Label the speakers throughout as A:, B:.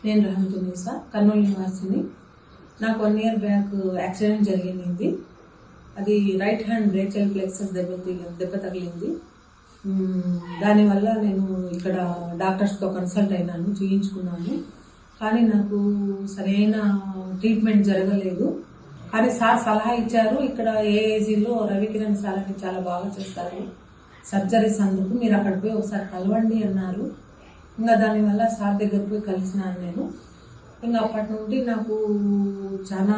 A: నేను రహమతున్నీసా కర్నూలు నివాసిని. నాకు 1 year back accident జరిగింది. అది రైట్ హ్యాండ్ బ్రేచియల్ ప్లెక్సస్ దెబ్బ తగిలింది. దానివల్ల నేను ఇక్కడ డాక్టర్స్తో కన్సల్ట్ అయినాను, చూయించుకున్నాను. కానీ నాకు సరైన ట్రీట్మెంట్ జరగలేదు. కానీ సార్ సలహా ఇచ్చారు, ఇక్కడ ఏఏజీలో రవికిరణ్ సార్ అని చాలా బాగా చేస్తారు సర్జరీస్, అందుకు మీరు అక్కడ పోయి ఒకసారి కలవండి అన్నారు. ఇంకా దానివల్ల సార్ దగ్గర పోయి కలిసినాను నేను. ఇంకా అప్పటి నుండి నాకు చాలా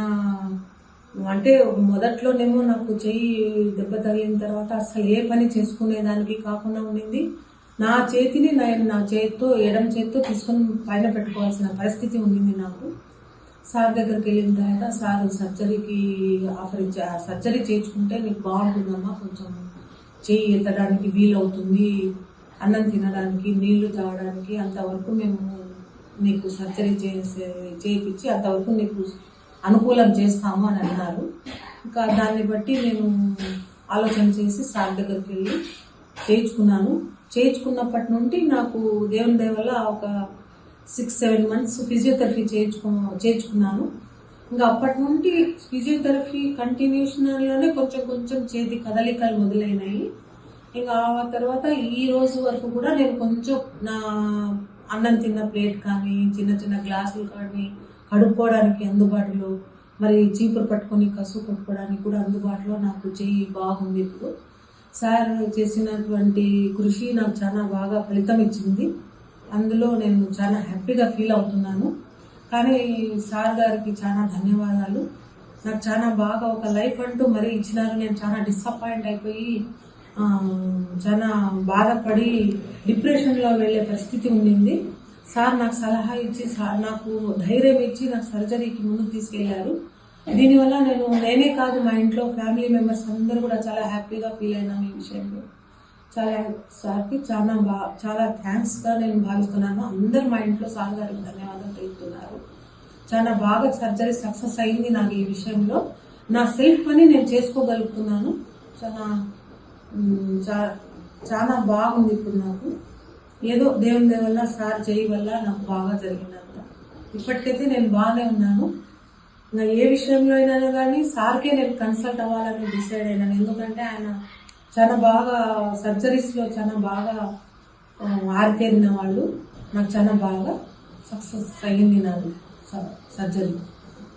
A: అంటే మొదట్లోనేమో నాకు చెయ్యి దెబ్బ తగిలిన తర్వాత అసలు ఏ పని చేసుకునేదానికి కాకుండా ఉండింది. నా చేతిని నా చేతితో ఎడమ చేతితో తీసుకొని పైన పెట్టుకోవాల్సిన పరిస్థితి ఉండింది నాకు. సార్ దగ్గరికి వెళ్ళిన తర్వాత సార్ సర్జరీకి ఆఫర్ ఇచ్చారు. సర్జరీ చేయించుకుంటే నీకు బాగుంటుందమ్మా, కొంచెం చెయ్యి ఎత్తడానికి వీలవుతుంది, అన్నం తినడానికి, నీళ్లు తాగడానికి, అంతవరకు మేము నీకు సర్జరీ చేయించి అంతవరకు నీకు అనుకూలం చేస్తాము అని అన్నారు. ఇంకా దాన్ని బట్టి నేను ఆలోచన చేసి సార్ దగ్గరికి వెళ్ళి చేయించుకున్నప్పటి నుండి నాకు దేవుని దయ వల్ల ఒక 6-7 months ఫిజియోథెరపీ చేయించుకున్నాను. ఇంకా అప్పటి నుండి ఫిజియోథెరపీ కంటిన్యూషన్లోనే కొంచెం చేతి కదలికలు మొదలైనాయి. ఇంకా ఆ తర్వాత ఈ రోజు వరకు కూడా నేను కొంచెం నా అన్నం తిన్న ప్లేట్ కానీ, చిన్న గ్లాసులు కానీ కడుక్కోవడానికి అందుబాటులో, మరి చీపురు పట్టుకొని కసువు పట్టుకోవడానికి కూడా అందుబాటులో నాకు చెయ్యి బాగుంది. ఇప్పుడు సార్ చేసినటువంటి కృషి నాకు చాలా బాగా ఫలితం ఇచ్చింది. అందులో నేను చాలా హ్యాపీగా ఫీల్ అవుతున్నాను. కానీ సార్ గారికి చాలా ధన్యవాదాలు. నాకు చాలా బాగా ఒక లైఫ్ అంటూ మరీ ఇచ్చినారు. నేను చాలా డిసప్పాయింట్ అయిపోయి చాలా బాధపడి డిప్రెషన్లో వెళ్ళే పరిస్థితి ఉండింది. సార్ నాకు సలహా ఇచ్చి, సార్ నాకు ధైర్యం ఇచ్చి నాకు సర్జరీకి ముందుకు తీసుకెళ్లారు. దీనివల్ల నేనే కాదు, మా ఇంట్లో ఫ్యామిలీ మెంబర్స్ అందరూ కూడా చాలా హ్యాపీగా ఫీల్ అయినాను ఈ విషయంలో. సార్కి చాలా థ్యాంక్స్గా నేను భావిస్తున్నాను. అందరూ మా ఇంట్లో సార్ గారికి ధన్యవాదాలు తెలుపుతున్నారు. చాలా బాగా సర్జరీ సక్సెస్ అయింది నాకు ఈ విషయంలో. నా సెల్ఫ్ పని నేను చేసుకోగలుగుతున్నాను. చాలా బాగుంది ఇప్పుడు నాకు. ఏదో దేవుని వల్ల, సార్ చేయి వల్ల నాకు బాగా జరిగినంత. ఇప్పటికైతే నేను బాగానే ఉన్నాను. ఇంకా ఏ విషయంలో అయినా కానీ సార్కే నేను కన్సల్ట్ అవ్వాలని డిసైడ్ అయినాను. ఎందుకంటే ఆయన చాలా బాగా సర్జరీస్లో చాలా బాగా ఆరితేరిన వాళ్ళు. నాకు చాలా బాగా సక్సెస్ అయ్యింది నాది సర్జరీ.